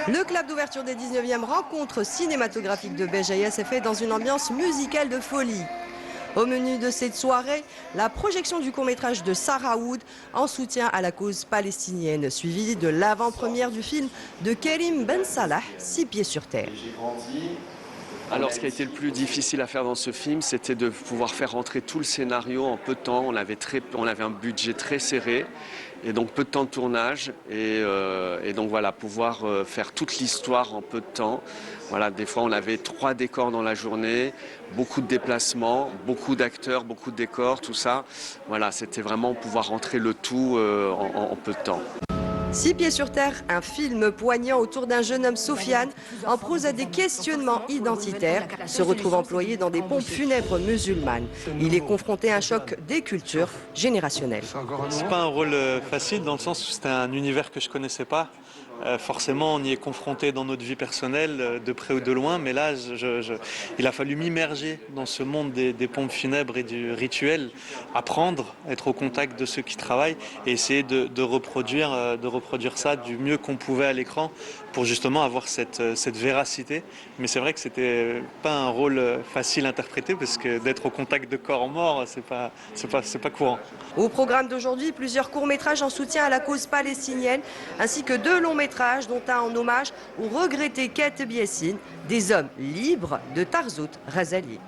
Le club d'ouverture des 19e rencontres cinématographiques de Béjaïa s'est fait dans une ambiance musicale de folie. Au menu de cette soirée, la projection du court-métrage de Sarah Wood en soutien à la cause palestinienne, suivie de l'avant-première du film de Karim Ben Salah, Six pieds sur terre. Alors ce qui a été le plus difficile à faire dans ce film, c'était de pouvoir faire rentrer tout le scénario en peu de temps. On avait un budget très serré et donc peu de temps de tournage et donc voilà, pouvoir faire toute l'histoire en peu de temps. Voilà, des fois on avait 3 décors dans la journée, beaucoup de déplacements, beaucoup d'acteurs, beaucoup de décors, tout ça. Voilà, c'était vraiment pouvoir rentrer le tout en peu de temps. Six pieds sur terre, un film poignant autour d'un jeune homme, Sofiane, en proie à des questionnements identitaires, se retrouve employé dans des pompes funèbres musulmanes. Il est confronté à un choc des cultures générationnelles. C'est pas un rôle facile dans le sens où c'était un univers que je connaissais pas. Forcément, on y est confronté dans notre vie personnelle, de près ou de loin, mais là, il a fallu m'immerger dans ce monde des pompes funèbres et du rituel, apprendre, être au contact de ceux qui travaillent et essayer de reproduire ça du mieux qu'on pouvait à l'écran pour justement avoir cette véracité. Mais c'est vrai que c'était pas un rôle facile à interpréter parce que d'être au contact de corps morts, c'est pas courant. Au programme d'aujourd'hui, plusieurs courts-métrages en soutien à la cause palestinienne, ainsi que 2 longs-métrages, dont un en hommage au regretté Kateb Yassine, des hommes libres de Tarzout Razali.